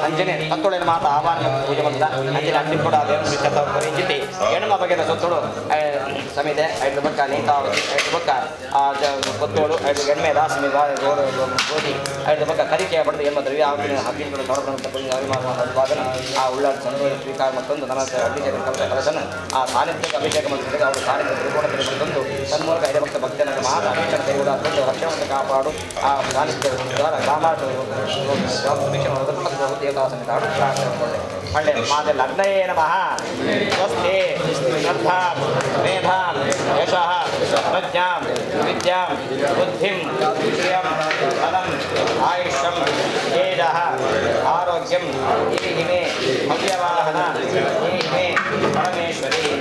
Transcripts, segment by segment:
ಅಂಜನೆ ತತ್ತೊಳೆನ ಮಾತ ಆಹ್ವಾನ ಪೂಜೆ ಬಂದ ಅಂಜನೆ ಅಡ್ಡಿ ಕೂಡ ಅದೇನು ಹೆಣ್ಣು ಬಗೆದ ಸೊತ್ತೋಳು ಸಮೇತ ಐದು ಬಕ್ಕ ನೀತಾವತಿ ಐದು ಬಕ್ಕ ಕೊತ್ತೋಳು ಐದು ಎಣ್ಣೆ ದಾಸಮಿ ಗೋಧಿ ಐದು ಬಕ್ಕ ಕರಿಕೆಯ ಪಡೆದು ಎಂಬ ದ್ರವ್ಯ ಹಬ್ಬಿಗಳು ತೊಡಕೊಂಡ ಆ ಉಳ್ಳಾಡ ಸಂತೋಷ ಸ್ವೀಕಾರ ಮತ್ತೊಂದು ನನ್ನ ಅಭಿಷೇಕ ಕಲಸನ ಆ ಸಾನ್ನಿಧ್ಯಕ್ಕೆ ಅಭಿಷೇಕ ಮಂತ್ರಿಗಳಿಗೆ ಅವರು ಸಾನ್ನಿಧ್ಯ ತ್ರಿಕೋಣ ತಂದು ತನ್ಮೂಲಕ ಐದು ಭಕ್ತ ಭಕ್ತನ ಮಾತ ಅಭಿಷೇಕ ಕೈಗೂಡ ತಂದು ರಕ್ಷಣೆಯನ್ನು ಕಾಪಾಡು ಆ ಸಾನ್ನಿಧ್ಯ ದ್ವಾರ ಗ್ರಾಮ ದೇವತಾಸನ ಕಾಡು ಪ್ರಾರ್ಥನೆ ಒಳ್ಳೆ ಮಾತೆ ಲಗ್ನಯೇ ನಮಃ ಸ್ವಸ್ತಿ ಶ್ರದ್ಧಾ ಮೇಧಾಂ ಯಶಃ ಪ್ರಜ್ಞಾಂ ವಿದ್ಯಾಂ ಬುದ್ಧಿಂ ಶ್ರಿಯಂ ಬಲಂ ಆಯುಷ್ಯಂ ತೇಜಃ ಆರೋಗ್ಯಂ ಈ ಮೇ ಭವ್ಯವಾಹನ ಈ ಮೇ ಪರಮೇಶ್ವರಿ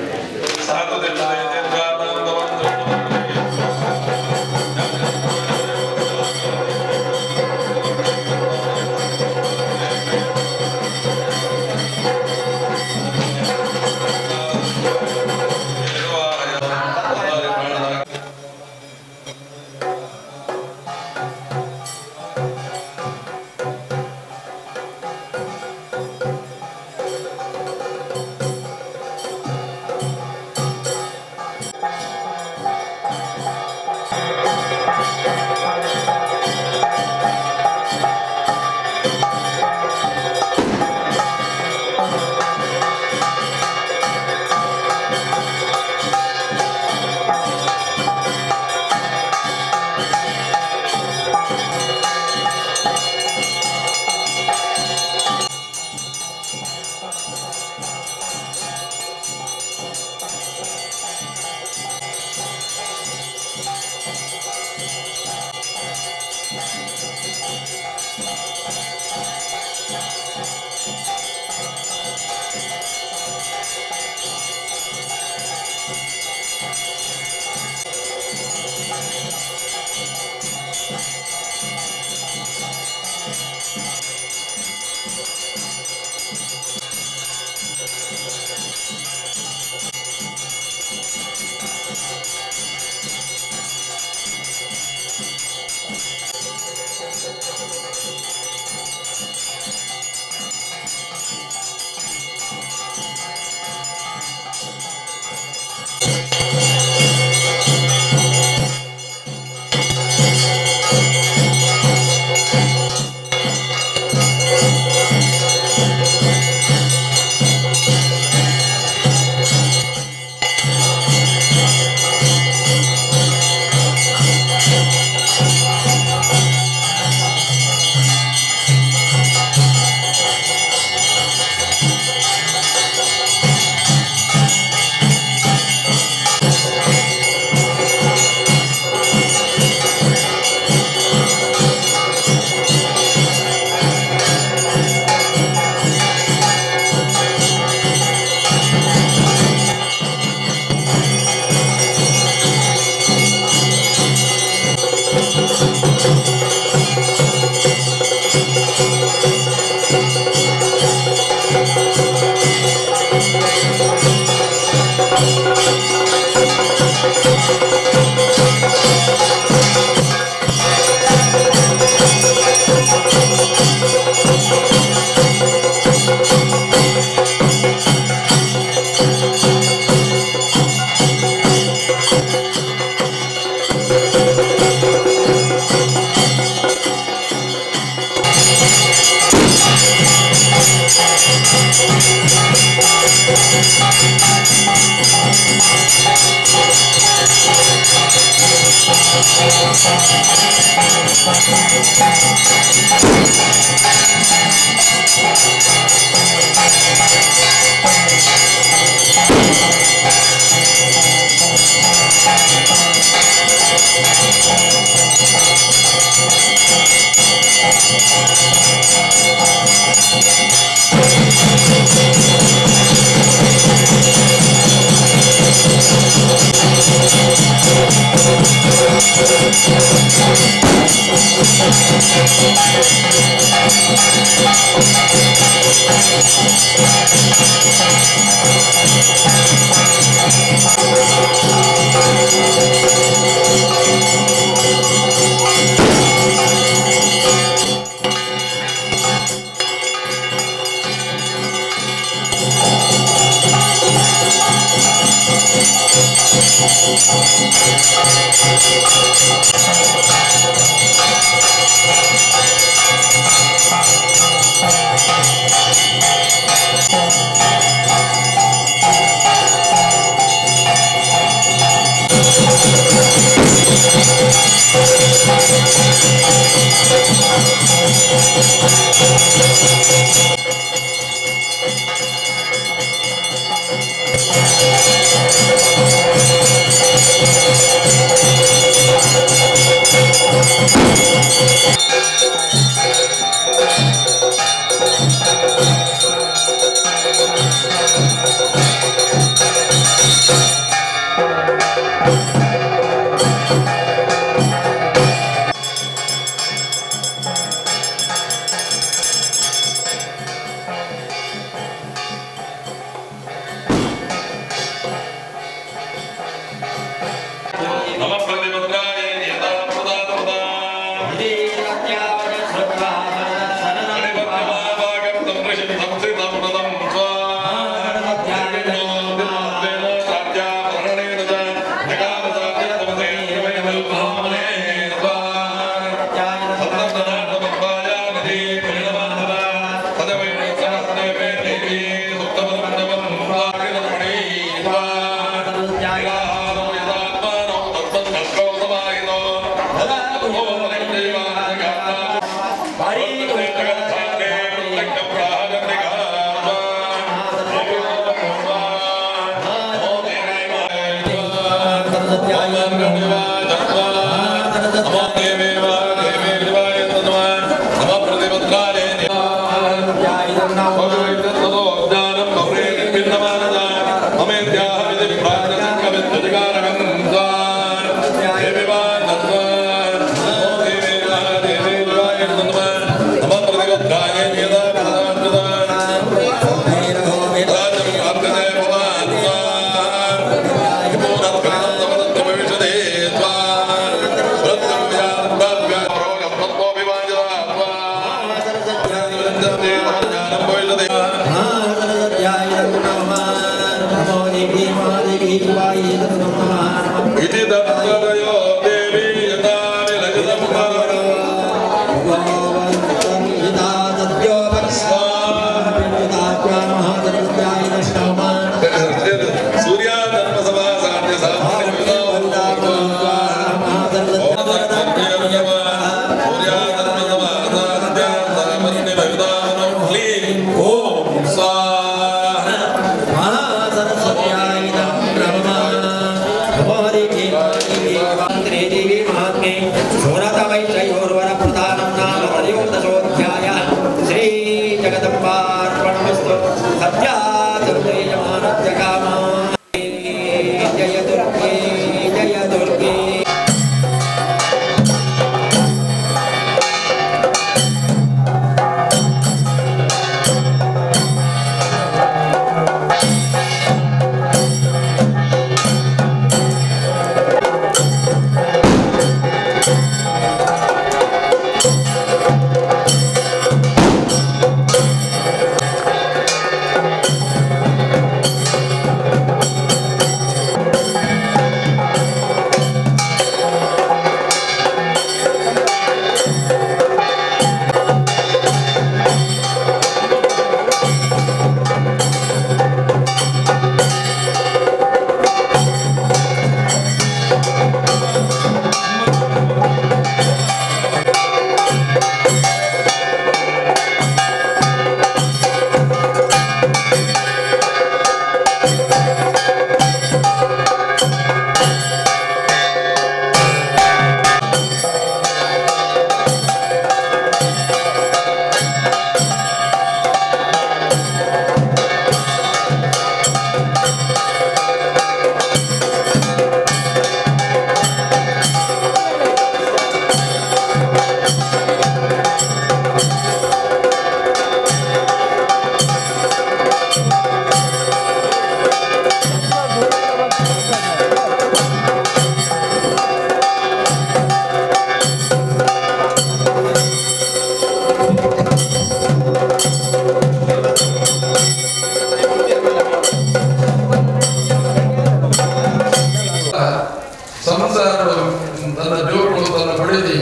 ತನ್ನ ಜೋಗಳು ತನ್ನ ಬಡಿದಿ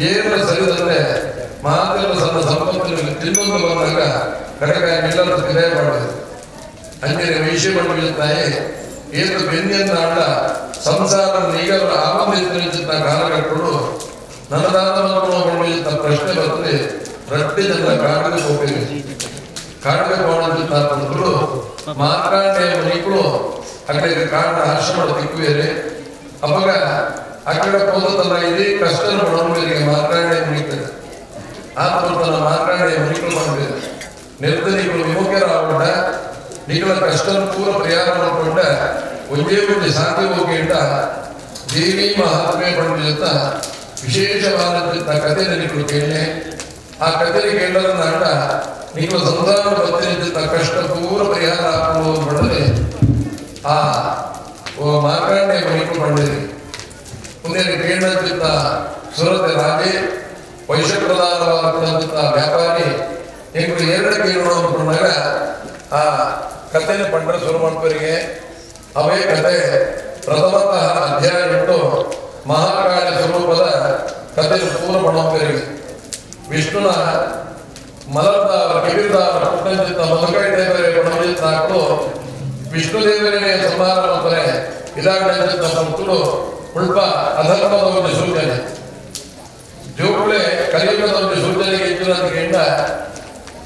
ಏನು ಸರಿದಂತೆ ಮಾತೆಲ್ಲ ತನ್ನ ಸಂಪತ್ತಿನಲ್ಲಿ ತಿನ್ನೊಂದು ಬಂದಾಗ ಕಡೆಗೆ ಎಲ್ಲರೂ ವಿದಾಯ ಮಾಡಿದ್ರು. ಅಂಜನೆ ವಿಷಯ ಮಾಡಿರುತ್ತಾಯಿ ಏನು ಬೆನ್ನಿಯನ್ನ ಆಡ ಸಂಸಾರ ಈಗಲೂ ಆವಂದಿಸಿದ ಕಾಲಘಟ್ಟಗಳು ನನ್ನದಾದ ಪ್ರಶ್ನೆ ಬರ್ತದೆ. ರಟ್ಟಿ ಜನ ಕಾಡಿಗೆ ಹೋಗ್ಬೇಕು, ಕಾಡಿಗೆ ಹೋಗೋಣ ಬಂದ್ರು ಮಾರ್ಕಾಂಡೆಯ ಮನೆಗಳು ಅಕ್ಕಡಿಗೆ ಕಾಡ ಆಶ್ರಮ ತಿಕ್ಕುವೇರೆ ಅವಾಗ ಅಕ್ಕಡೆ ಹೋದಲ್ಲ ಇದೇ ಕಷ್ಟ ಮಾಡೋರಿಗೆ ಮಾರ್ಕಾಂಡೆಯ ಮಣಿಕರು ಆತ್ಮ ತನ್ನ ಮಾರ್ಕಾಂಡೆಯ ಮಣಿಗಳು ಮಾಡಬೇಕು. ನಿರ್ಧನಿಗಳು ವಿಮುಖರ ಆಗೋಣ ನಿಗಳ ಕಷ್ಟ ಪೂರ ಪರಿಹಾರ ಮಾಡಿಕೊಂಡ ಒಂದೇ ಒಂದು ಸಾಧ್ಯ ಹೋಗಿಂದ ದೇವಿ ಮಹಾತ್ಮೆ ಪಡೆದ ವಿಶೇಷವಾದಂಥ ಕಥೆ ನಿಗಳು ಕೇಳಿ ಆ ಕಥೆ ಕೇಳೋದನ್ನ ಆಟ ನೀವು ಸಂಸಾರ ಬತ್ತಿನ ಕಷ್ಟ ಪೂರ ಪರಿಹಾರ ಹಾಕುವುದು ಪಡೆದ್ರೆ ಆ ಮಾರ್ಕಾಂಡೆಯ ಮಣಿಗಳು ಮಾಡಿದ್ರಿ. ಮುಂದೆ ಕೇಳಿದಂಥ ಸುರತೆ ರಾಜೆ ವೈಶ್ಯಪ್ರಧಾನವಾದಂಥ ವ್ಯಾಪಾರಿ ನೀವು ಎರಡು ಕೇಳೋಣ ಅಂದ್ಕೊಂಡಾಗ ಆ ಕಥೆನ ಪಂಡ್ರ ಸುರಮಂತರಿಗೆ ಅವೇ ಕಥೆ ಪ್ರಥಮತಃ ಅಧ್ಯಾಯ ಬಿಟ್ಟು ಮಹಾಕಾಳಿ ಸ್ವರೂಪದ ಕಥೆ ಪೂರ್ಣ ಮಾಡೋರಿಗೆ ವಿಷ್ಣುನ ಮಲರ್ದ ಕಿವಿರ್ದಾರ ಪುಟ್ಟಂಚಿತ್ತ ಮಧುಕೈ ದೇವರೇ ಪಣಜಿತ್ತ ಹಾಕಲು ವಿಷ್ಣು ದೇವರೇ ಸಂಹಾರ ಮಾಡ್ತಾರೆ. ಇದಾಗಂತ ಭಕ್ತರು ಉಲ್ಪ ಅಧರ್ಮದ ಒಂದು ಸೂಚನೆ ಜೋಗುಳೆ ಕಲಿಯುಗದ ಒಂದು ಸೂಚನೆಗೆ ಹೆಚ್ಚಿನ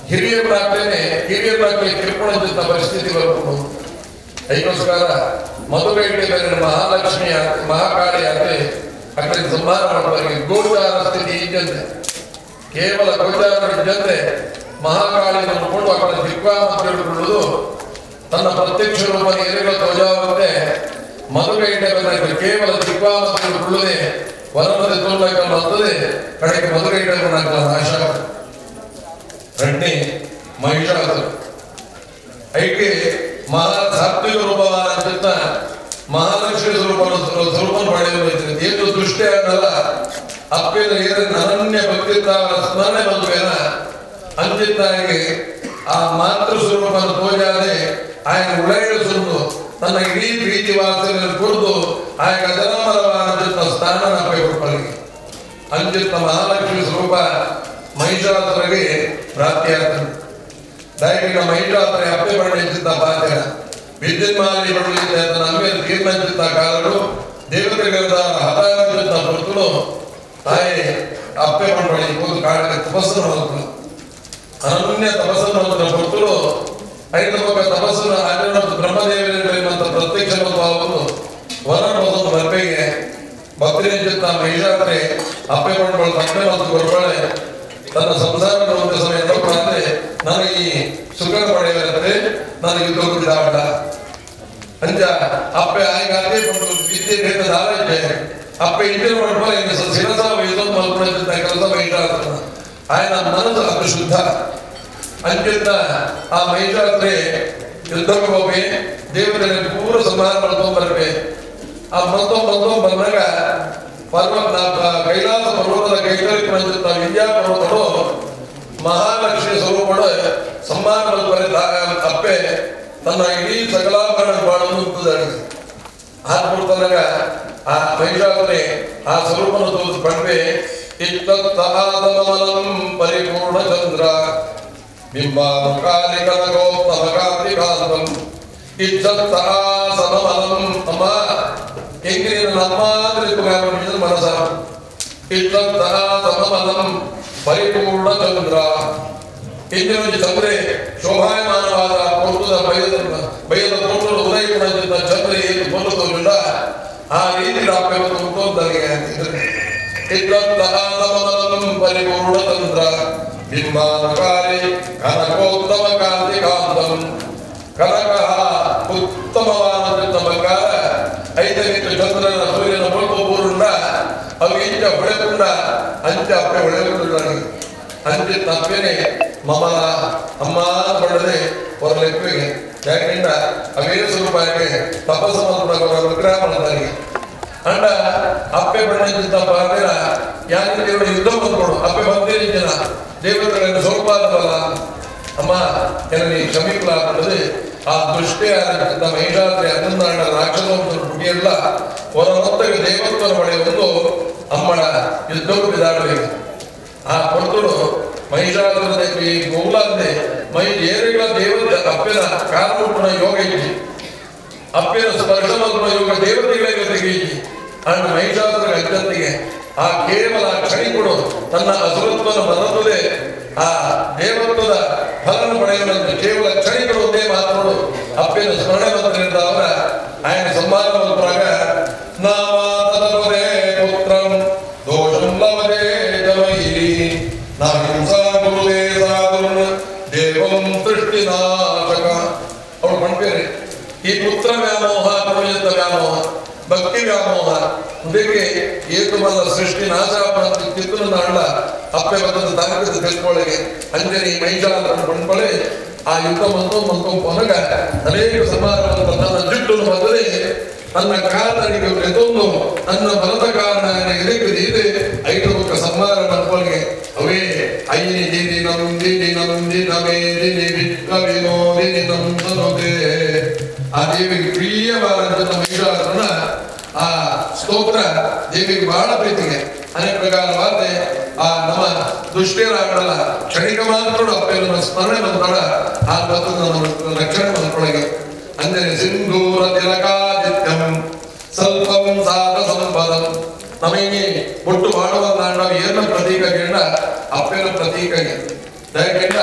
ಹಿರಿಯರಾಗ್ಲೇನೆ ಕಿರ್ಕೊಳ್ಳುವಂತ ಪರಿಸ್ಥಿತಿ ಬರಬಹುದು. ಅದಕ್ಕೋಸ್ಕರ ಮಧುಕೈಟೆ ಬೇರೆ ಮಹಾಲಕ್ಷ್ಮಿ ಮಹಾಕಾಳಿ ಆಗಲಿ ಅಕಡೆ ಸಂಹಾರ ಮಾಡುವವರಿಗೆ ಗೋಚಾರ ಸ್ಥಿತಿ ಇದ್ದಂತೆ ಕೇವಲ ಗೋಚಾರ ಇದ್ದಂತೆ ಮಹಾಕಾಳಿಯನ್ನು ನೋಡಿಕೊಂಡು ಅಕಡೆ ದಿಗ್ವಾಮ ತಿಳಿದುಕೊಳ್ಳುವುದು ತನ್ನ ಪ್ರತ್ಯಕ್ಷ ರೂಪ ಎರೆಗಳ ಧ್ವಜಾವಂತೆ ಮಧುಕೈಟೆ ಬಂದ ಕೇವಲ ದಿಗ್ವಾಮ ತಿಳಿದುಕೊಳ್ಳದೆ ವನಮದ ತೋರ್ಲಕ ಬರ್ತದೆ. ಕಡೆಗೆ ಮಧುಕೈಟೆ ನಾಶ ರೆಡ್ಡಿ ಮಹಿಷಾಸುರ ಐಕೆ ಮಹಾ ಸಾತ್ವಿಕ ರೂಪವಾದ ಮಹಾಲಕ್ಷ್ಮಿ ಸ್ವರೂಪವನ್ನು ಪಡೆಯುವುದು ಏನು ದೃಷ್ಟಿ ಆಗಲ್ಲ. ಅಪ್ಪಿನ ಏನ ಅನನ್ಯ ಭಕ್ತಿತ್ವ ಸ್ಮರಣೆ ಬಂದ್ವೇನ ಅಂಚಿತ್ತಾಗಿ ಆ ಮಾತೃ ಸ್ವರೂಪವನ್ನು ತೋಜಾದೆ ಆಯನ ಉಳೆಯಿಸುವುದು ತನ್ನ ಇಡೀ ಪ್ರೀತಿ ವಾಸನೆಯನ್ನು ಕುರಿದು ಆಯನ ಜನಮರವಾದ ಸ್ಥಾನ ಕೊಡುವರಿಗೆ ಅಂಚಿತ್ತ ಮಹಾಲಕ್ಷ್ಮಿ ಸ್ವರೂಪ ಮಹಿಷಾಸುರಗೆ ಪ್ರಾಪ್ತಿಯಾಗ್ತದೆ. ದೈವಿಕ ಮಹಿಷಾಸುರ ಅಪ್ಪೆ ಪಡೆಯುತ್ತಿದ್ದ ಪಾತ್ರ ವಿದ್ಯುನ್ಮಾಲಿ ಪಡೆಯುತ್ತೆ ಅದನ್ನು ಅಂಬೇರು ತೀರ್ಮಾನಿಸಿದ್ದ ಕಾಲಗಳು ದೇವತೆಗಳಿಂದ ಹತಾಯುತ್ತ ಭಕ್ತರು ತಾಯಿ ಅಪ್ಪೆ ಪಡೆ ಹೋಗಿ ಕಾಡಿಗೆ ತಪಸ್ಸನ್ನು ಹೋಗ್ತರು. ಅನನ್ಯ ತಪಸ್ಸನ್ನು ಹೋದ ಭಕ್ತರು ಐದು ತಪಸ್ಸನ್ನು ಆಚರಣೆ ಬ್ರಹ್ಮದೇವರ ಪ್ರತ್ಯಕ್ಷ ಭಾವವನ್ನು ವರ ಮೊದಲು ಬರ್ಬೆಗೆ ಭಕ್ತಿನಿಂದ ಮಹಿಷಾಸುರೆ ಅಪ್ಪೆ ಪಡ್ಕೊಳ್ಳೋ ತಪ್ಪೆ ಮತ್ತು ಗೊಬ್ಬಳೆ ತನ್ನ ಸಂಸಾರದ ಒಂದು ಸಮಯ ಅಂದ್ರೆ ನನಗೆ ಈ ಸುಖ ಪಡೆಯುವಂತೆ ನನಗೆ ದುಡ್ಡಾಟ ಅಂಚ ಅಪ್ಪೆ ಆಯ್ಕೆ ವಿದ್ಯೆ ಆಲೋಚನೆ ಅಪ್ಪೆ ಇಂಟೆ ಮಾಡ್ಬೋದು ಹಿಂಗೆ ಶಿರಸ ವಯಸ್ಸನ್ನು ಮಲ್ಕೊಂಡಿದ್ದ ಕೆಲಸ ಮಹಿಷಾಸುರ ఆయన మనసు అతి శుద్ధ అంచేత ఆ మహిషాసురే యుద్ధకు పోయి దేవతని పూర్వ సంహార బలపే ఆ మొత్తం ಬಂದಾಗ ಪರ್ವತ ಕೈಲಾಸ ಪರ್ವತದ ಕೈಗಳಿಗೆ ಬಂದಿದ್ದ ವಿದ್ಯಾ ಪರ್ವತಗಳು ಮಹಾಲಕ್ಷ್ಮಿ ಸ್ವರೂಪಗಳು ಸಂಹಾರ ಅಪ್ಪೆ ತನ್ನ ಇಡೀ ಸಕಲಾಭರಣ ಬಾಳುತ್ತದೆ. ಆತ್ಮೂರ್ತನಾಗ ಆ ಮಹಿಷಾಸುರೆ ಆ ಸ್ವರೂಪವನ್ನು ತೋರಿಸಿ ಪಡ್ವೆ ಇತ್ತಮಲಂ ಪರಿಪೂರ್ಣ ಚಂದ್ರ ಬಿಂಬಾನುಕಾಲಿ ಕನಕೋತ್ತಮ ಕಾಂತಿಕಾಂತಂ ಸಮಮಲಂ ಅಮ್ಮ ಹೆಂಗೆ ನಮ್ಮ ಮನಸ ಸಮಮಲಂ ಪರಿಪೂರ್ಣ ಚಂದ್ರ ಹಿಂದಿನ ಚಂದ್ರೆ ಶೋಭಾಯಮಾನವಾದ ಪೂರ್ವದ ಬಯದ ಪೂರ್ವದ ಉದಯಗುಣ ಚಂದ್ರ ಏನು ಪೂರ್ವದಿಂದ ಆ ರೀತಿ ಪರಿಪೂರ್ಣ ಚಂದ್ರ ಬಿಂಬಾನುಕಾರಿ ಕನಕೋತ್ತಮ ಕಾಂತಿಕಾಂತಂ ಕನಕ ಉತ್ತಮವಾದ ಬಂಗಾರ ಐದನೇ ಚಂದ್ರನ ಸೂರ್ಯನ ಪೂರ್ಣ ಅವು ಇಂಚ ಹೊಳೆಕೊಂಡ ಅಂಚ ಅಪ್ಪೆ ಹೊಳೆಕೊಂಡ ಅಂಚೆ ತಪ್ಪೇನೆ ಮಮಲ ಅಮ್ಮ ಪಡೆದೆ ಹೊರಲೆಪ್ಪಿಗೆ ಯಾಕೆಂದ ಅವೇ ಸ್ವರೂಪಕ್ಕೆ ತಪಸ್ಸು ವಿಗ್ರಹ ಮಾಡ್ತಾರೆ ಅಂಡ ಅಪ್ಪೆ ಪಡೆದಿದ್ದ ಯಾಕೆ ದೇವರು ಯುದ್ಧ ಬಂದ್ಕೊಡು ಅಪ್ಪೆ ಬಂದೇ ಜನ ದೇವತೆಗಳನ್ನು ಸ್ವರೂಪ ಅಲ್ಲವಲ್ಲ ಅಮ್ಮ ಎಲ್ಲಿ ಕ್ಷಮಿಸಲಾಗುತ್ತದೆ ಆ ದೃಷ್ಟಿಯಾದಂಥ ಮಹಿಷಾದ್ರಿ 11 ರಾಕ್ಷಸವಂತರ ಹುಟ್ಟಿಯಲ್ಲ ಹೊರಹೊತ್ತಗೆ ದೇವತ್ವನ ಪಡೆಯುವುದು ಅಮ್ಮಳ ಯುದ್ಧವು ಬಿದಾಡಬೇಕು ಆ ಕೊಟ್ಟರು ಮಹಿಷಾಸುರನ ಈ ಗೋಲಾಂದೆ ಮೈ ಏರಿಗಳ ದೇವತೆ ಅಪ್ಪಿನ ಕಾಲುಪುಣ ಯೋಗ ಇಚ್ಚಿ ಅಪ್ಪಿನ ಸ್ಪರ್ಶಮಲ್ಪನ ಯೋಗ ದೇವತೆಗಳಿಗೆ ತೆಗೆಯಿಸಿ ಅಂಡ್ ಮಹಿಷಾಸುರ ಅಜ್ಜತ್ತಿಗೆ ಆ ಕೇವಲ ಕ್ಷಣಿಗಳು ತನ್ನ ಅಸುರತ್ವವನ್ನು ಮರೆತದೆ ಆ ದೇವತ್ವದ ಫಲನ ಪಡೆಯುವಂತೆ ಕೇವಲ ಕ್ಷಣಿಗಳು ಒಂದೇ ಮಾತುಗಳು ಅಪ್ಪಿನ ಸ್ಮರಣೆ ಬಂದಿದ್ದ ಅವರ ಆಯನ ಸಂಭಾರ ಮಲ್ಪರಾಗ ನಾಮಾತರೇ ಪುತ್ರಂ ದೋಷಂ ಲವದೇ ಜಮೈರಿ ನಾಹಿಂಸಾ ಗುರುದೇ ಸಾಧುನ್ ದೇವಂ ಸೃಷ್ಟಿನಾಶಕ ಅವಳು ಮಾಡ್ಬೇರೆ ಈ ಪುತ್ರ ವ್ಯಾಮೋಹ ಪುಣ್ಯದ ವ್ಯಾಮೋಹ ಭಕ್ತಿ ವ್ಯಾಮೋಹ ಇದಕ್ಕೆ ಏಕಮಾನ ಸೃಷ್ಟಿ ನಾಶ ಕಿತ್ತನ ನಾಳ ಅಪ್ಪೆ ಬಂದ ತಾಕದ ತೆಲ್ಕೊಳ್ಳಿಗೆ ಅಂಜನಿ ಮೈಜಾಲ ಬಂದ್ಕೊಳ್ಳಿ ಆ ಯುದ್ಧ ಮಂತು ಪೊನಗ ಅನೇಕ ಸಮಾರಂಭ ನನ್ನ ಜುಟ್ಟನ್ನು ಬದಲಿ ನನ್ನ ಕಾಲನಿಗೆ ಎದೊಂದು ನನ್ನ ಬಲದ ಕಾರಣ ಇದಕ್ಕೆ ಇದೆ 5 ಬುಕ್ಕ ಸಂಹಾರ ಬಂದ್ಕೊಳ್ಳಿಗೆ ಅವೇ ಐನಿ ದಿನಿ ನಂದಿ ನಮೇದಿನಿ ವಿಕ್ಕ ವಿನೋದಿನಿ ನಂದನೋದೆ ಆ ದೇವಿಗೆ ಪ್ರಿಯವಾದಂಥ ಮಹಿಷಾಸುರನ ಆ ಸ್ತೋತ್ರ ದೇವಿಗೆ ಬಹಳ ಪ್ರೀತಿಗೆ ಅನೇಕ ಪ್ರಕಾರವಾದ ಆ ನಮ್ಮ ದುಷ್ಟಿಯರಾಗಲ್ಲ ಕ್ಷಣಿಕ ಮಾತ್ರ ಅಪ್ಪೆಲ್ಲ ಸ್ಮರಣೆ ಬಂದಳ ಆ ರಕ್ಷಣೆ ಬಂದೊಳಗೆ ಅಂಜನೆ ಸಿಂಧೂರ ತಿಲಕಾದಿತ್ಯಂ ಸ್ವಲ್ಪಂ ಸಾಧ ಸಂಪದಂ ನಮಗೆ ಒಟ್ಟು ಮಾಡುವ ನಾವು ಏನ ಪ್ರತೀಕ ಕೇಳ ಅಪ್ಪೆನ ಪ್ರತೀಕಗೆ ದಯಕೆಂಡ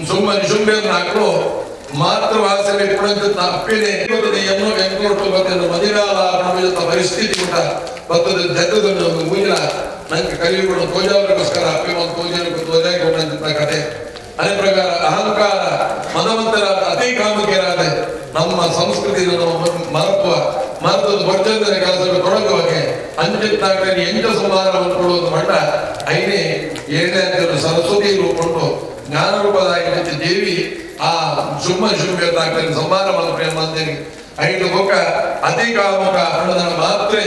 ಸುಮ್ಮ ನಿಶುಂಬೆಯನ್ನು ಹಾಕಲು ಮಾತ್ರ ವಾಸನೆ ಪುಣಂತ ಅಪ್ಪಿನೇ ಎನ್ನೋ ಬೆಂಗಳೂರು ಬಂದ ಮದಿರಾಲ ಅನುಭವಿಸಿದ ಪರಿಸ್ಥಿತಿ ಕೂಡ ಬರ್ತದೆ ಜಗದ ಮೂಲ ನಂಗೆ ಕಲಿಯುಗಳು ತೋಜಾವರಿಗೋಸ್ಕರ ಅಪ್ಪಿ ಒಂದು ತೋಜನಕ್ಕೆ ತೋಜಾಗಿಕೊಂಡಂತ ಕಥೆ ಅದೇ ಪ್ರಕಾರ ಅಹಂಕಾರ ಮನವಂತರಾದ ಅತಿ ಕಾಮಕರಾದ ನಮ್ಮ ಸಂಸ್ಕೃತಿ ಮಹತ್ವ ಮಹತ್ವದ ವರ್ಜನ ಕೆಲಸಗಳು ತೊಡಗುವಾಗೆ ಅಂಚಿತ್ತಾಗ್ರೆ ಎಂಟ ಸಮಾಧಾನವನ್ನು ಕೊಡುವುದು ಮಟ್ಟ 5ನೇ 7ನೇ ಸರಸ್ವತಿ ರೂಪಕೊಂಡು ಜ್ಞಾನ ರೂಪದಾಗಿ ದೇವಿ ಆ ಶುಂಭ ಸಂಹಾರ ಮಾಡ್ತೇನೆ 5 ಮುಖ ಅತಿ ಕಾಮುಕ ಅನ್ನೋದನ್ನ ಮಾತ್ರ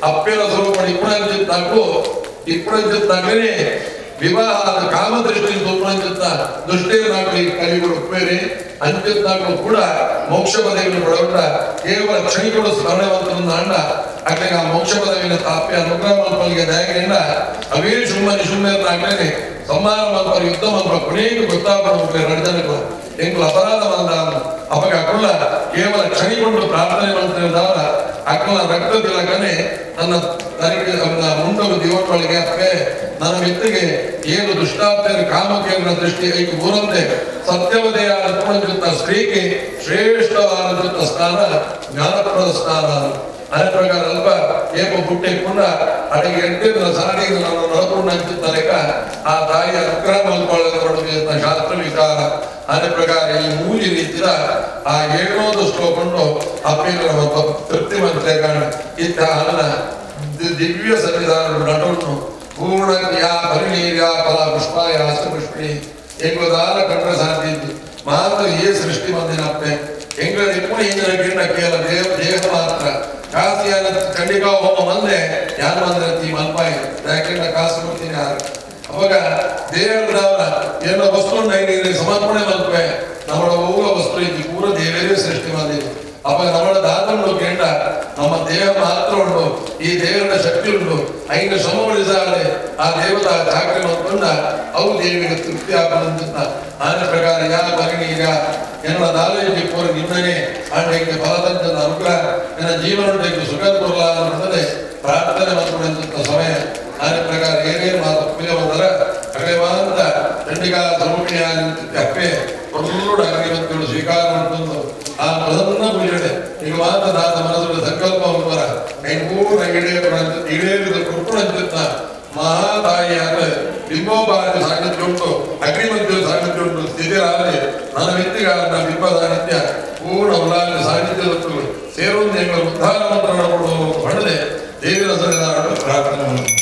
ಅಪ್ಪೆಲ ಸ್ವರೂಪ ಇಪ್ಪುಣಂಚಿತ್ತಾಗಲೇ ವಿವಾಹ ಕಾಮ ದೃಷ್ಟಿಯಿಂದ ಉಪುಣಂಚಿತ್ತ ದುಷ್ಟಿಯನ್ನಾಗಲಿ ಕಲಿಗಳು ಉಪ್ಪೇರಿ ಅಂಚಿತ್ತಾಗಲು ಕೂಡ ಮೋಕ್ಷ ಪದವಿಯನ್ನು ಪಡೆದ ಕೇವಲ ಕ್ಷಣಿಗಳು ಸ್ಮರಣೆವಂತರನ್ನ ಅಣ್ಣ ಅಲ್ಲಿಗೆ ಆ ಮೋಕ್ಷ ಪದವಿನ ತಾಪ್ಯ ಅನುಗ್ರಹ ಮಲ್ಪಲ್ಲಿಗೆ ದಯಗಳಿಂದ ಅವೇ ಶುಂಭನಾಗಲೇ ಸಂಹಾರ ಮಲ್ಪ ಯುದ್ಧ ಮಲ್ಪ ಕೊನೆಗೂ ಗೊತ್ತಾಗ್ಬಿಡುತ್ತೆ ರಡ್ಜನಗಳು ಎಂಗಳು ಅಪರಾಧ ಬಂದ ಅವಾಗ ಅಕ್ಕಳ ಕೇವಲ ಕ್ಷಣಿಕೊಂಡು ಪ್ರಾರ್ಥನೆ ಮಾಡ್ತಿದ್ದವರ ಅಕ್ಕಳ ರಕ್ತ ತಿಲಕನೆ ನನ್ನ ತನಗೆ ಮುಂದಲು ದಿವಸಗಳಿಗೆ ಅಪ್ಪೆ ನನ್ನ ಮಿತ್ತಿಗೆ ಏನು ದುಷ್ಟಾತ್ಮರ ಕಾಮಕೇಂದ್ರ ದೃಷ್ಟಿ ಐದು ಮೂರಂತೆ ಸತ್ಯವದೆಯ ಅರ್ಪಣಜುತ್ತ ಸ್ತ್ರೀಗೆ ಶ್ರೇಷ್ಠವಾದ ಸ್ಥಾನ ಜ್ಞಾನಪ್ರದ ಸ್ಥಾನ ಅದೇ ಪ್ರಕಾರ ಅಲ್ಪ ಏಕ ಬುಟ್ಟೆ ಕೂಡ ಅಡಿಗೆ ಎಂಟಿನ ಸಾರಿಗೆ ನಾನು ನಳಪೂರ್ಣ ಅಂತಿದ್ದಾರೆ ಆ ತಾಯಿಯ ಅನುಗ್ರಹ ಮಲ್ಕೊಳ್ಳೋದು ಶಾಸ್ತ್ರ ವಿಚಾರ ಅದೇ ಪ್ರಕಾರ ಈ ಮೂಲಿ ರೀತಿಯ ಆ ಏನೋದು ಶ್ಲೋಕೊಂಡು ಅಪ್ಪೇನ ತೃಪ್ತಿ ಮಂತ್ರೆ ಕಾರಣ ಇತ್ತ ಅನ್ನ ದಿವ್ಯ ಸನ್ನಿಧಾನ ನಟವನ್ನು ಪೂರ್ಣ ಪರಿಣೀರ್ಯ ಫಲ ಪುಷ್ಪಾಯ ಪುಷ್ಪಿ ಎಂಬುದಾದ ಕಂಡ್ರೆ ಸಾಧ್ಯ ಮಾತ್ರ ಏ ಸೃಷ್ಟಿ ಬಂದಿನ ಅಪ್ಪೆ ಎಂಗಳ ಇಪ್ಪು ಹಿಂದಿನ ಗಿಣ್ಣ ಕೇವಲ ದೇಹ ಮಾತ್ರ ಕಾಸಿಯಾನ ಖಂಡಿಕಾ ಹೋಮ ಬಂದ್ರೆ ಯಾರು ಬಂದ್ರೆ ಈ ಮಲ್ಪಾಯಿ ಯಾಕೆಂದ್ರೆ ಕಾಸು ಕೊಡ್ತೀನಿ ಯಾರು ಅವಾಗ ದೇವರದವರ ಏನೋ ವಸ್ತು ಸಮರ್ಪಣೆ ಮಲ್ಪೆ ನಮ್ಮ ಹೋಗುವ ವಸ್ತು ಐತಿ ಪೂರ ದೇವರೇ ಸೃಷ್ಟಿ ಮಾಡಿದ್ರು ಅವಾಗ ನಮ್ಮ ದಾತನ್ನು ಕೇಂದ್ರ ನಮ್ಮ ದೇಹ ಮಾತ್ರ ಉಂಟು ಈ ದೇವರ ಶಕ್ತಿ ಉಂಟು 5 ಶ್ರಮಗೊಳಿಸಾಲೆ ಆ ದೇವತಾ ಜಾಗರಣೆ ಮಾಡ್ಕೊಂಡ ಅವು ದೇವಿಗೆ ತೃಪ್ತಿ ಆಗದಂತ ಆದ ಪ್ರಕಾರ ಯಾ ಪರಿಣೀಯ ಎನ್ನುವ ನಾಲೆಜ್ ಪೂರ ನಿಮ್ಮನೆ ಆಂಡೆಗೆ ಫಲದಂತ ಅನುಗ್ರಹ ನನ್ನ ಜೀವನ ಸುಖದ ಬರಲ ಅನ್ನೋದೇ ಪ್ರಾರ್ಥನೆ ಮಾಡ್ಕೊಂಡಂತ ಸಮಯ ಆದ ಪ್ರಕಾರ ಏನೇನು ಮಾತು ಪೂಜೆ ಬಂದರ ಅಗಲೇವಾದ ಚಂಡಿಕಾ ಸಮುಖಿಯ ಅಪ್ಪೆ ಒಳ್ಳು ಅಗ್ನಿವಂತಗಳು ಸ್ವೀಕಾರ ಮಾಡ್ಕೊಂಡು ಆ ಪ್ರಸನ್ನ ಪೂಜೆ ಈಗ ಮಾತ್ರ ದಾದ ಮನಸ್ಸು ಸಂಕಲ್ಪ ಬರ ಪೂರ್ಣ ಇಡೇರಿದ ಕುರುಪುಣಂತ ಮಹಾತಾಯಿಯಾದ ಬಿಂಬೋಪಾದ ಸಾನ್ನಿಧ್ಯ ಉಂಟು ಅಗ್ನಿಮಂತ್ರಿ ಸಾನ್ನಿಧ್ಯ ಉಂಟು ಸ್ಥಿತಿರಾದರೆ ನನ್ನ ವ್ಯಕ್ತಿಗಾರನ ಬಿಂಬ ಸಾನ್ನಿಧ್ಯ ಪೂರ್ಣ ಉಲ್ಲಾಸ ಸಾನ್ನಿಧ್ಯದತ್ತು ಸೇರುವಂತೆ ಉದ್ಧಾರ ಮಂತ್ರ ಹೊಡೆದೆ ದೇವರ ಸನ್ನಿಧಾನ ಪ್ರಾರ್ಥನೆ ಮಾಡಿ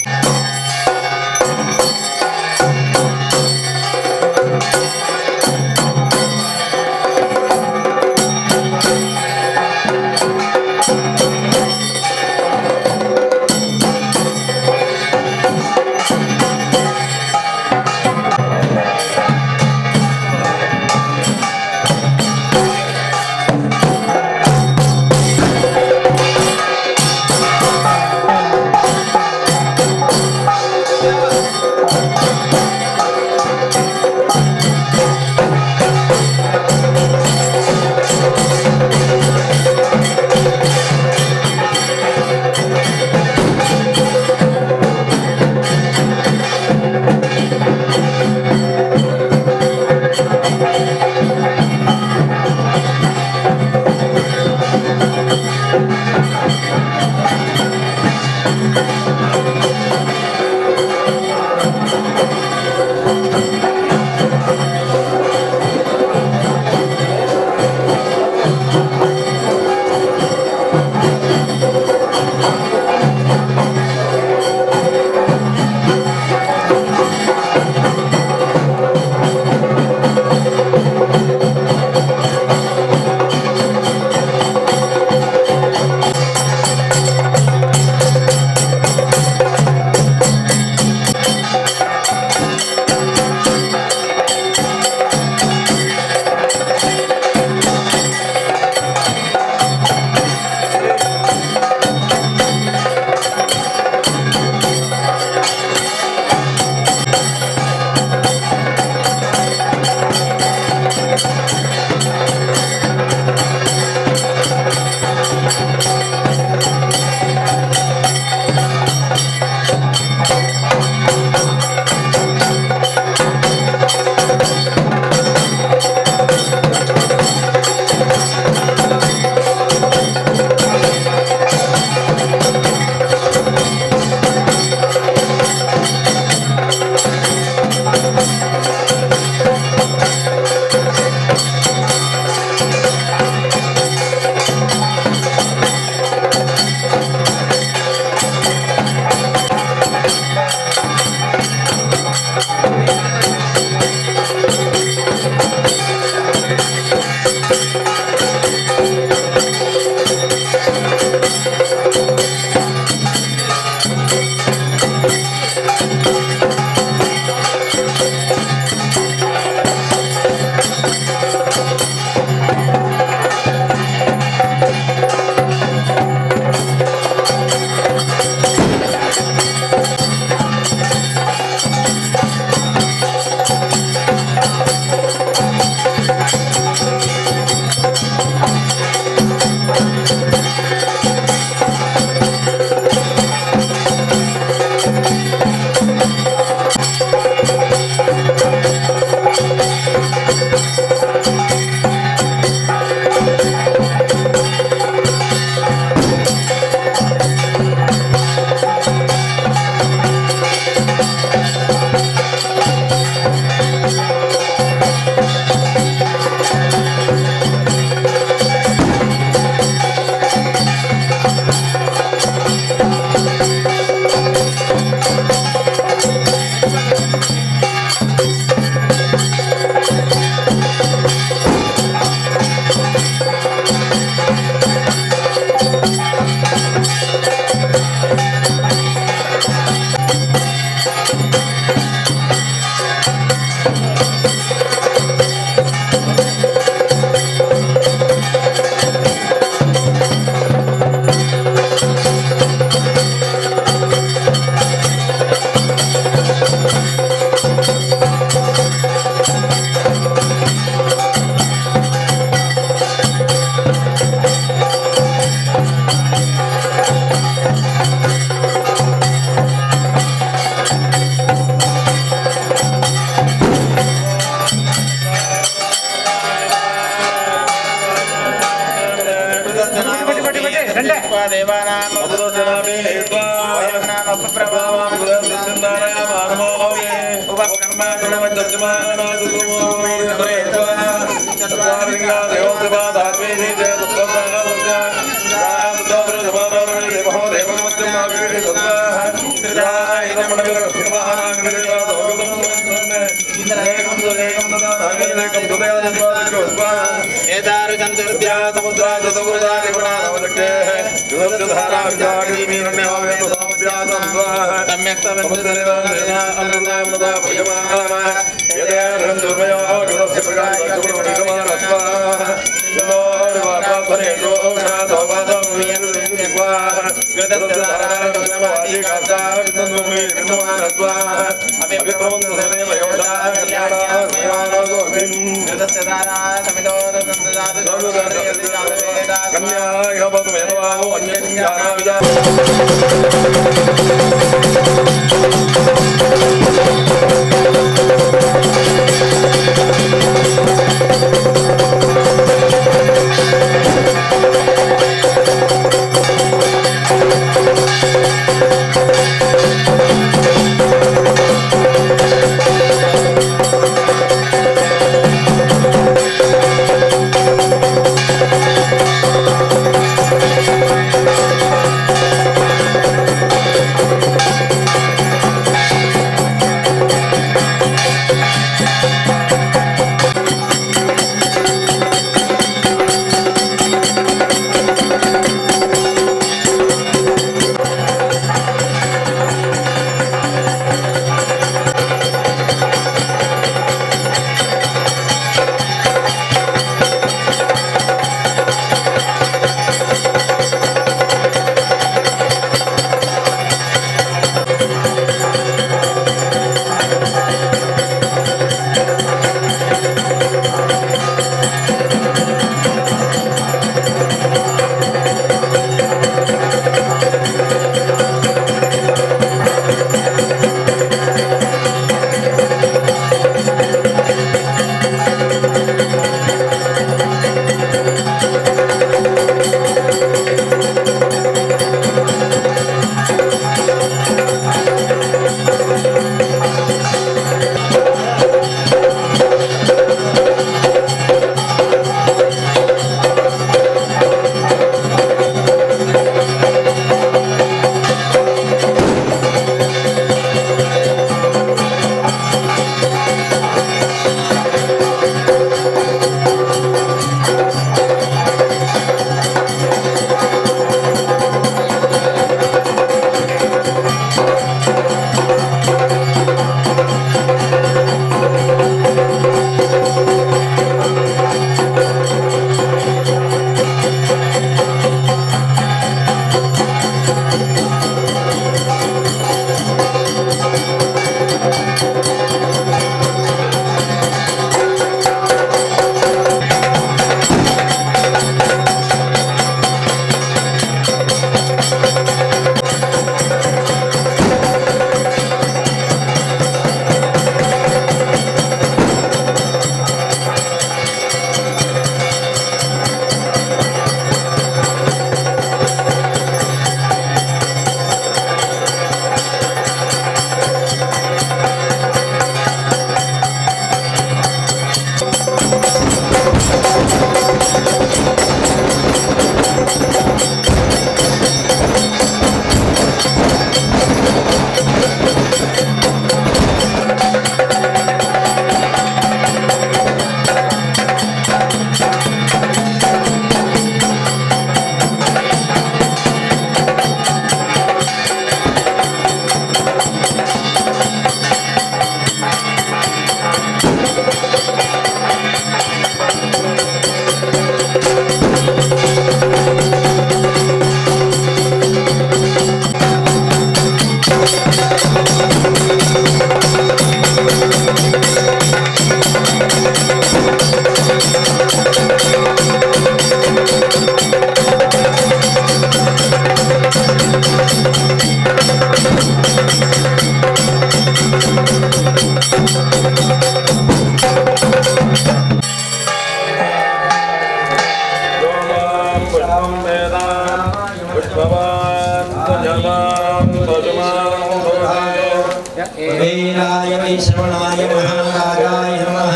वेदाय वैश्रवणाय महाराजाय नमः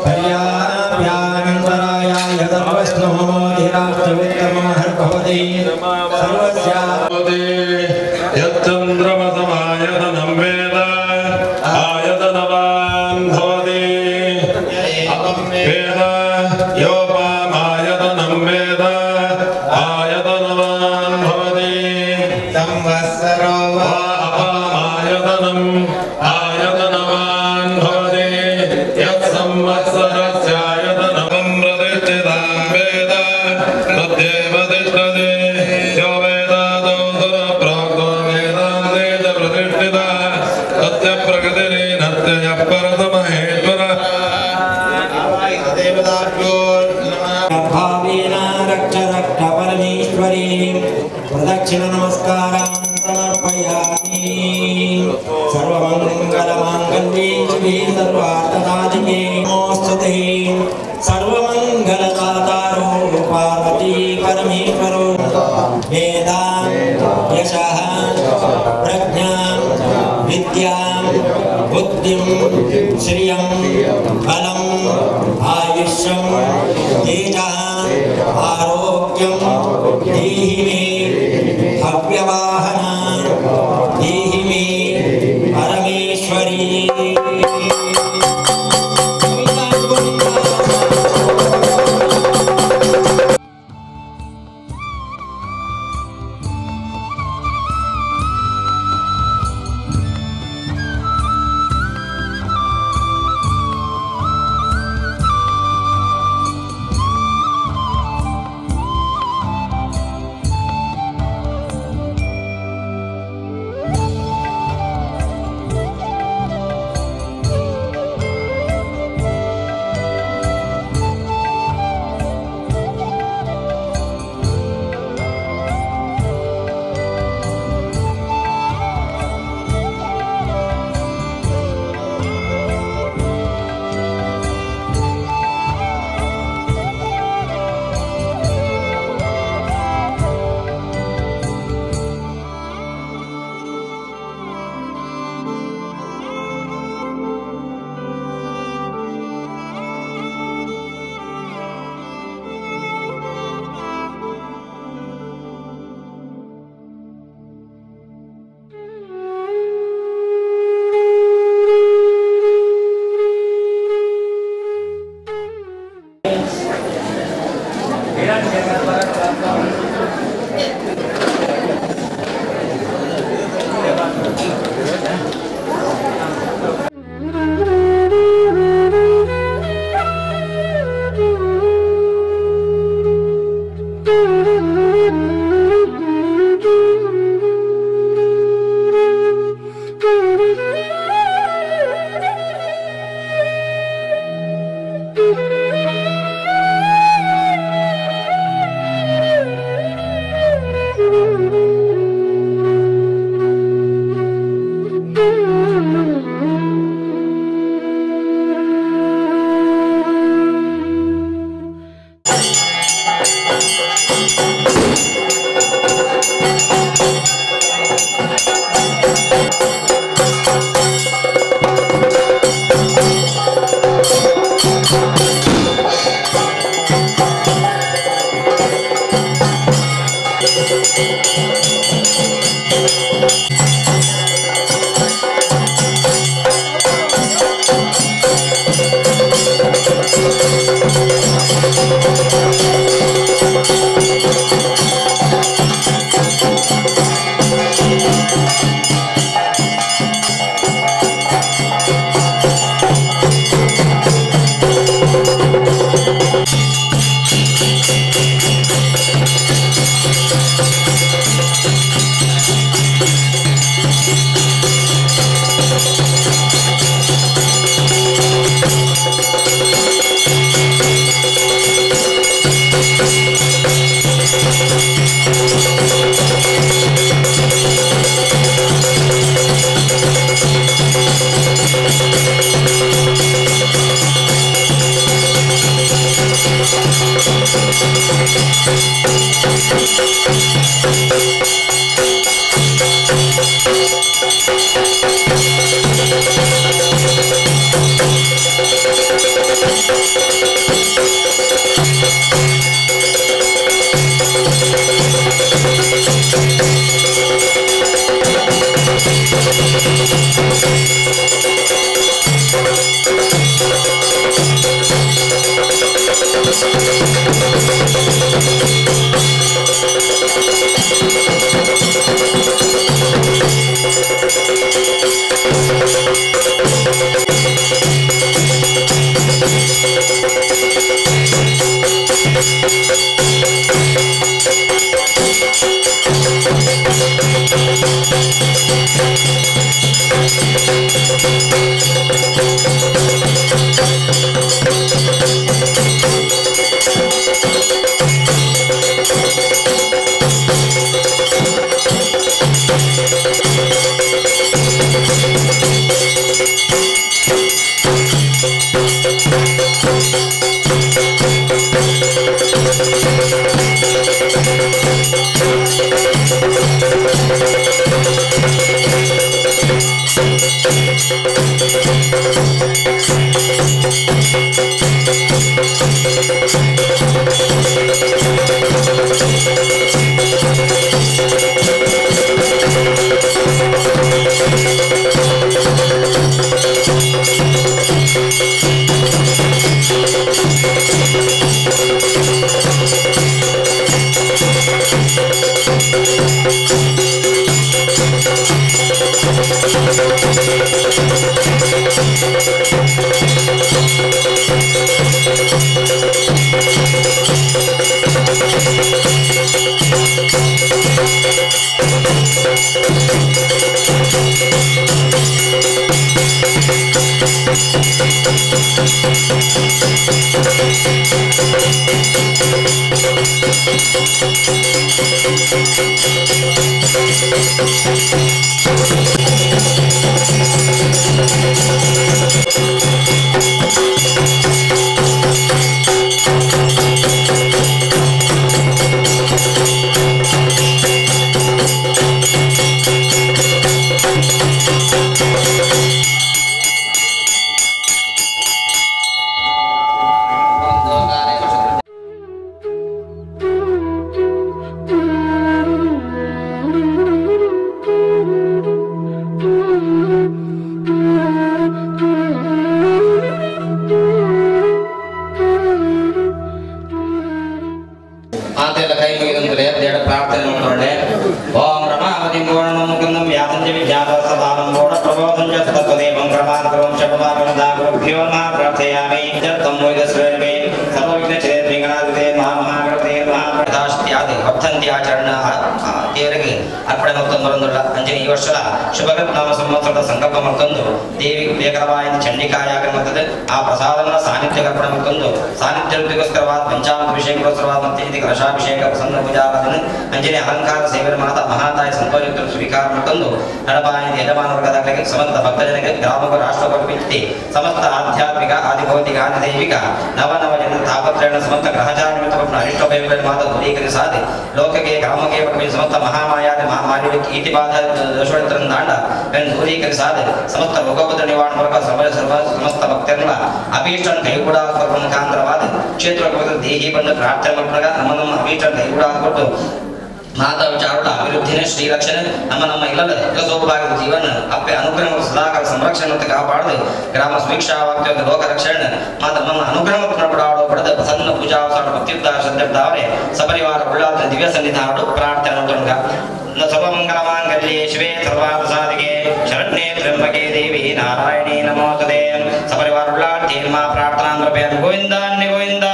पर्याप्यानन्तरायाय सर्वस्नोमोधिराष्ट्रवित्तमहर्भवते सर्वस्यापदे यच्चन्द्रमसमायतनं वेद आयतनवान् भवति वेद योपामायतनं वेद आयतनवान् भवति संवत्सरो वा आयतनवान् भवति यत्संवत्सरस्यायतनं प्रतिष्ठितं वेद तद्देव तिष्ठति यो वेदादौ सुरप्रोक्तो वेदान्ते च प्रतिष्ठितः तस्य प्रकृतिरीनत्ययः परतमहेश्वरः भावेन रक्ष रक्ष परमेश्वरी प्रदक्षिण नमस्कारान् समर्पयामि सर्वमङ्गलमाङ्गल्ये शिवे सर्वार्थसाधिके नमोऽस्तुते सर्वमङ्गलदातारो पार्वती परमेश्वरो वेदां यशः प्रज्ञां विद्यां बुद्धिं श्रियं बलम् आयुष्यं तेजः आरोग्यं देहि मे भव्यवाहना देहि मे परमेश्वरी ಸಮಸ್ತ ಭಕ್ತಜನಕ್ಕೆ ಗ್ರಾಮಕ ರಾಷ್ಟ್ರಪತಿ ಸಮಸ್ತ ಆಧ್ಯಾತ್ಮಿಕ ಆದಿಭೌತಿಕ ಆದಿದೈವಿಕ ನವ ಜನ ತಾಪತ್ರಯಣ ಸಮಸ್ತ ಗ್ರಹಚಾರ ನಿಮಿತ್ತ ಅರಿಷ್ಟಭಯಗಳ ಮಾತ ದೂರೀಕರಿಸಾದೆ ಲೋಕಕ್ಕೆ ಗ್ರಾಮಕ್ಕೆ ಸಮಸ್ತ ಮಹಾಮಾಯಾದ ಮಹಾಮಾರಿ ಈತಿಪಾದ ದೋಷೋತ್ತರಂದಾಂಡ ದೂರೀಕರಿಸಾದೆ ಸಮಸ್ತ ರೋಗಪತ್ರ ನಿವಾರಣ ಮೂಲಕ ಸಮಸ್ತ ಭಕ್ತರುಗಳ ಅಭೀಷ್ಟನ ಕೈಗೂಡ ಮುಖಾಂತರವಾದ ಕ್ಷೇತ್ರ ದೇಹಿ ಬಂದು ಪ್ರಾರ್ಥನೆ ಮೂಲಕ ನಮ್ಮ ಅಭೀಷ್ಟನ ಕೈಗೂಡ ಕೊಟ್ಟು ಮಾತಾ ವಿಚಾರಗಳ ಅಭಿವೃದ್ಧಿನೇ ಶ್ರೀರಕ್ಷಣೆ ನಮ್ಮ ಇಲ್ಲದ ಯುಗಸೋಭಾಗದ ಜೀವನ ಅಪ್ಪೆ ಅನುಗ್ರಹ ಸದಾಕಾಲ ಸಂರಕ್ಷಣೆ ಅಂತ ಕಾಪಾಡದೆ ಗ್ರಾಮ ಸುಭಿಕ್ಷಾ ವಾಕ್ಯ ಲೋಕ ರಕ್ಷಣೆ ಮಾತ್ರ ನಮ್ಮ ಅನುಗ್ರಹ ಪಡಾಡೋ ಪಡೆದ ಪ್ರಸನ್ನ ಪೂಜಾ ಪ್ರತ್ಯುದ್ಧಾರ ಶ್ರದ್ಧಾವರೆ ಸಪರಿವಾರ ಉಳ್ಳಾದ ದಿವ್ಯ ಸನ್ನಿಧಾನ ಪ್ರಾರ್ಥನೆ ತೊಂಗ ಸರ್ವಮಂಗಲಮಾಂಗಲ್ಯೆ ಶಿವೆ ಸರ್ವಾರ್ಥ ಸಾಧಿಕೆ ಶರಣ್ಯೇ ತ್ರ್ಯಂಬಕೆ ದೇವಿ ನಾರಾಯಣಿ ನಮೋಸ್ತುತೆ ಸಪರಿವಾರ ಉಳ್ಳಾದ ಮಾ ಪ್ರಾರ್ಥನಾ ಕೃಪೆಯ ಗೋವಿಂದ ಗೋವಿಂದ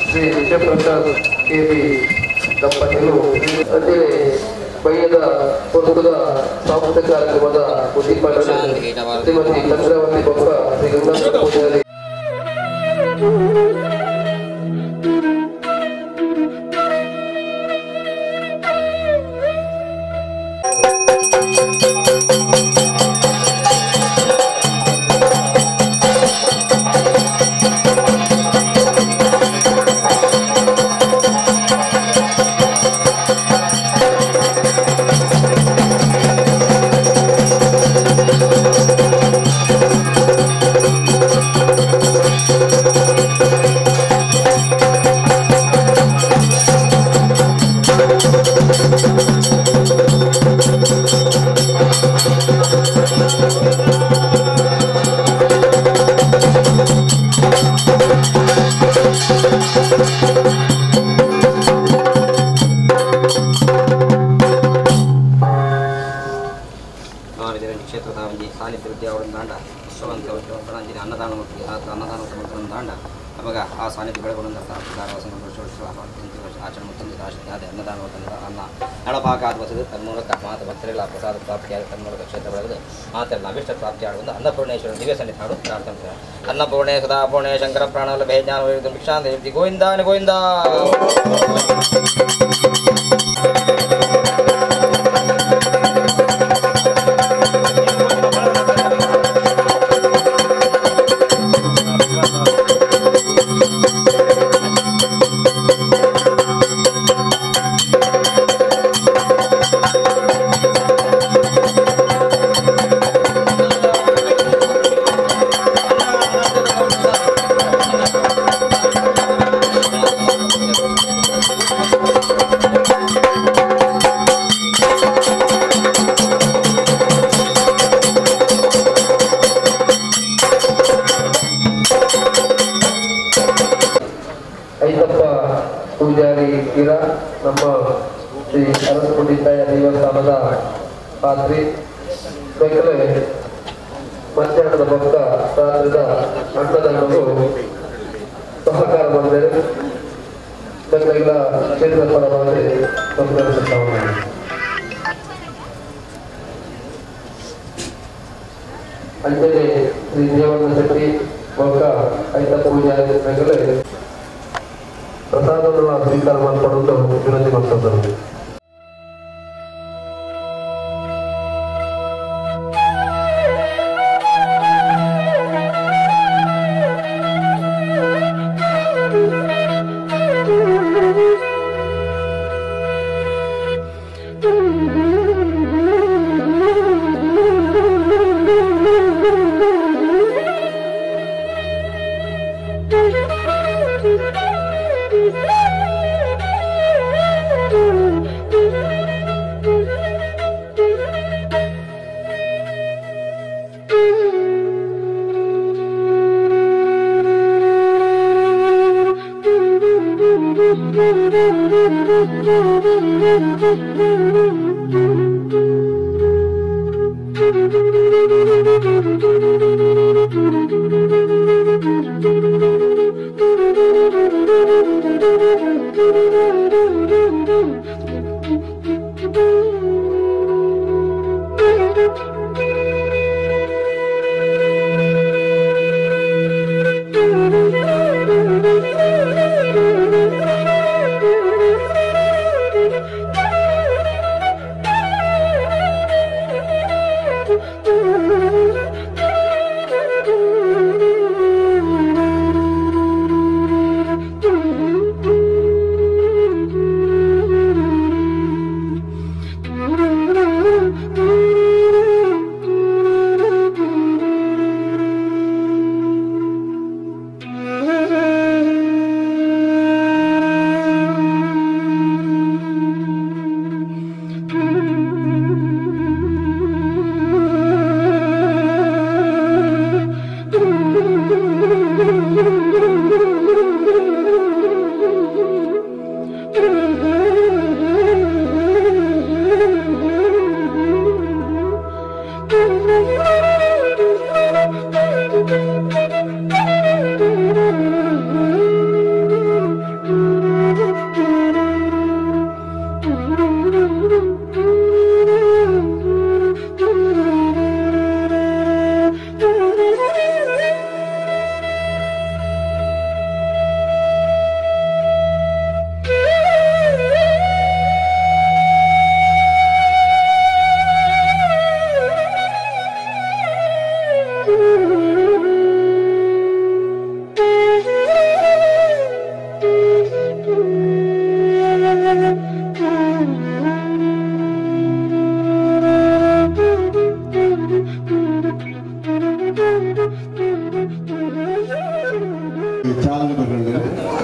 ಶ್ರೀ ವಿಜಯಪ್ರಸಾದ್ ಕೆಬಿ ದಂಪತಿಗಳು ಅದೇ ಬಯ್ಯದ ಪುಸ್ತಕದ ಸಾಂಸ್ಕೃತಿಕ ಕಾರ್ಯಕ್ರಮದ ಉದ್ದೀಪನ ಶ್ರೀಮತಿ ಚಂದ್ರಾವತಿ ಬೊಕ್ಕ ಶ್ರೀ ಗಂಗಾಧರ ಪೂಜಾರಿ ಕ್ಷೇತ್ರದ ಒಂದು ಸಾನ್ನಿಧ್ಯ ವಿದ್ಯೆ ಅವಳ ದಾಂಡ ವಿಶ್ವವಂತ ಅನ್ನದಾನ ದಾಂಡ ನಮಗೆ ಆ ಸಾನ್ನಿಧ್ಯ ಬೆಳಗೊಂಡು ಆಚರಣೆ ಮತ್ತು ಅನ್ನದಾನ ಅನ್ನ ನಳಭಾಗ ಆದ್ವಸದು ತನ್ಮೂಲಕ ಮಾತ ಭಕ್ತರೆಲ್ಲ ಪ್ರಸಾದ ಪ್ರಾಪ್ತಿಯಾದ ತನ್ಮೂಲಕ ಕ್ಷೇತ್ರ ಬೆಳೆದು ಮಾತೆಲ್ಲ ಅಭಿಷ್ಟ ಪ್ರಾಪ್ತಿಯಾಗುವುದು ಅನ್ನಪೂರ್ಣೇಶ್ವರ ದಿವ್ಯ ಸನ್ನಿಧಾನ ಪ್ರಾರ್ಥನೆ ಅನ್ನಪೂರ್ಣೆ ಸದಾಪೂರ್ಣೆ ಶಂಕರ ಪ್ರಾಣವಲ್ಲ ಭೇಜ್ಞಾನ ಭಿಕ್ಷಾಂತ ಗೋವಿಂದ ಗೋವಿಂದ. ಪೂಜಾರಿ ಗಿರ ನಮ್ಮ ಶ್ರೀ ಅರಸಗುಂಡಿತಾಯ ದೇವಸ್ಥಾನದ ಪಾತ್ರಿ ಬೆಕ್ಕಲೆ ಮಧ್ಯಾಹ್ನದ ಭಕ್ತ ರಾತ್ರಿದ ಅನ್ನದಾನವು ಸಹಕಾರ ಬಂದರೆ ಬೆಕ್ಕಲ ಕ್ಷೇತ್ರದ ಪರವಾಗಿ ಭಕ್ತರು ಅಂಜನೆ ಶ್ರೀ ದೇವಣ್ಣ ಶೆಟ್ಟಿ ಭಕ್ತ ಐತ ಪೂಜಾರಿ ಬೆಕ್ಕಲೆ ಪ್ರಸಾದವನ್ನು ಸ್ವೀಕಾರ ಮಾಡಿಕೊಂಡು ವಿನಂತಿ ಮಾಡ್ತಾರೆ.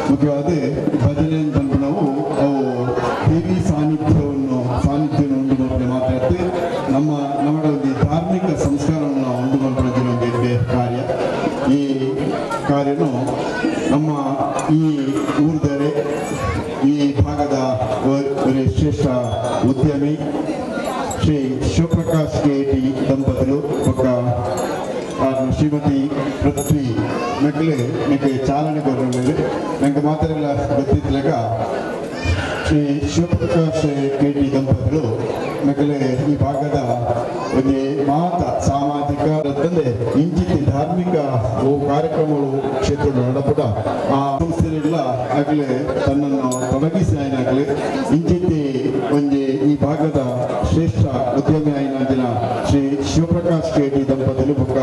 ಮುಖ್ಯವಾದ ಭಜನೆ ಬಂದು ನಾವು ಅವು ದೇವಿ ಸಾನ್ನಿಧ್ಯವನ್ನು ಹೊಂದಿಕೊಂಡು ಮಾತಾಡ್ತೀವಿ. ನಮ್ಮ ಒಂದು ಧಾರ್ಮಿಕ ಸಂಸ್ಕಾರವನ್ನು ನಾವು ಹೊಂದಿಕೊಂಡಿರೋ ಒಂದು ಕಾರ್ಯ. ಈ ಕಾರ್ಯನು ನಮ್ಮ ಈ ಊರ್ದರೆ ಈ ಭಾಗದ ಒಂದು ಶ್ರೇಷ್ಠ ಉದ್ಯಮಿ ಶ್ರೀ ಶಿವಪ್ರಕಾಶ್ ಕೆ.ಟಿ. ದಂಪతులు ఒక ಶ್ರೀಮತಿ ಪೃಥ್ವಿ మీకు ಚಾಲನೆ ಕೊಡಲಿದೆ. ನನಗೆ ಮಾತ್ರ ಗೊತ್ತಿದ್ದಲಾಗ ಶ್ರೀ ಶಿವಪ್ರಕಾಶ್ ಕೆ.ಟಿ. ದಂಪతులు ಈ ಭಾಗದ ಒಂದು ಮಾತ ಸಾಮಾಜಿಕ ಇಂಚಿತಿ ಧಾರ್ಮಿಕ ಕಾರ್ಯಕ್ರಮಗಳು ಕ್ಷೇತ್ರಗಳು ನಡಪಡ ಆ ಸಂಸ್ಥೆಗಳ ಆಗಲೇ ತನ್ನನ್ನು ತೊಡಗಿಸಿ ಆಗಲಿ ಇಂಚಿತಿ ಒಂದು ಈ ಭಾಗದ ಶ್ರೇಷ್ಠ ಉದ್ಯಮಿ అయిన ಶ್ರೀ ಶಿವಪ್ರಕಾಶ್ ಕೆ.ಟಿ. ದಂಪతులు ఒక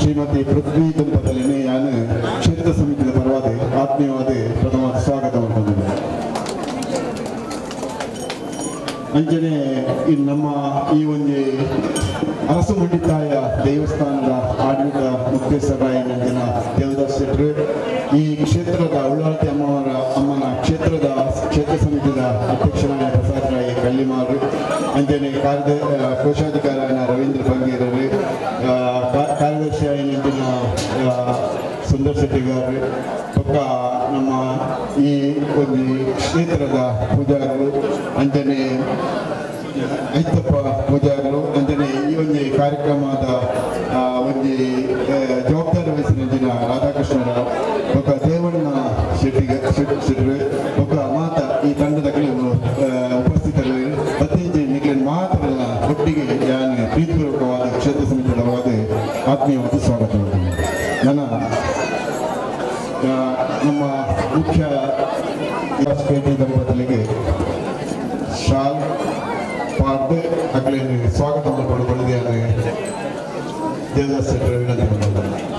ಶ್ರೀಮತಿ ಪೃಥ್ವಿ ದಂಪతులని ನಾನು ಕ್ಷೇತ್ರ ಸಮಿತಿಯ ಪರವಾದ ಆತ್ಮೀಯವಾದ ಪ್ರಥಮವಾದ ಸ್ವಾಗತ ಮಾಡ್ಕೊಂಡಿದ್ದೇನೆ. ಅಂಚನೆ ನಮ್ಮ ಈ ಒಂದು ಅರಸು ಮಂಡಿತಾಯ ದೇವಸ್ಥಾನದ ಆಡಳಿತ ಮುಖ್ಯಸ್ಥರಾಯಿನ ದೇವದಾಸ್ ಶೆಟ್ಟರು, ಈ ಕ್ಷೇತ್ರದ ಉಳ್ಳಾಳ್ತಿ ಅಮ್ಮನ ಕ್ಷೇತ್ರ ಸಮಿತಿಯ ಅಧ್ಯಕ್ಷರಾದ ಪ್ರಸಾದ್ ರಾಯ್ ಕಳ್ಳಿಮಾರು, ಅಂಚನೆ ಕೋಶಾಧಿಕಾರಿಯಾದ ರವೀಂದ್ರ ಬಂಗೇರರು, ಕಾರ್ಯದರ್ಶಿಯಾಗಿನ ಸುಂದರ್ ಶೆಟ್ಟಿ ಗಾರು, ಪಕ್ಕ ನಮ್ಮ ಈ ಒಂದು ಕ್ಷೇತ್ರದ ಪೂಜಾರರು, ಅಂಚನೆ ಐತಪ್ಪ ಪೂಜಾರರು, ಅಂಚನೆ ಈ ಒಂದು ಕಾರ್ಯಕ್ರಮದ ಒಂದು ಜವಾಬ್ದಾರಿ ವಹಿಸಿನ ರಾಧಾಕೃಷ್ಣರಾವ್, ఒక ದೇವಣ್ಣ ಶೆಟ್ಟರು, ఒక ಮಾತ ಈ ತಂಡದ ಉಪಸ್ಥಿತರು ಪ್ರತಿನಿಧಿ ನಿಖಿಲ್ ಮಾತರೆಲ್ಲ ಒಟ್ಟಿಗೆ ನಾನು ಪ್ರೀತಿಪೂರ್ವಕವಾದ ಕ್ಷೇತ್ರ ಸಮಿತಿಯವಾದ ಆತ್ಮೀಯವಾದ ಸ್ವಾಗತ ಮಾಡ್ತೀನಿ. ನಮ್ಮ ಮುಖ್ಯ ಕೆ.ಟಿ. ದಂಪతులకి ಶಾಲ್ ಪಾಡ್ದು ಅಗಲೇ ಸ್ವಾಗತ ಮಾಡಿಕೊಳ್ಳುವುದೇ ದೇವದಾಸ್ ಶೆಟ್ಟರು ವಿನಂತಿ ಮಾಡಿದ್ದಾರೆ.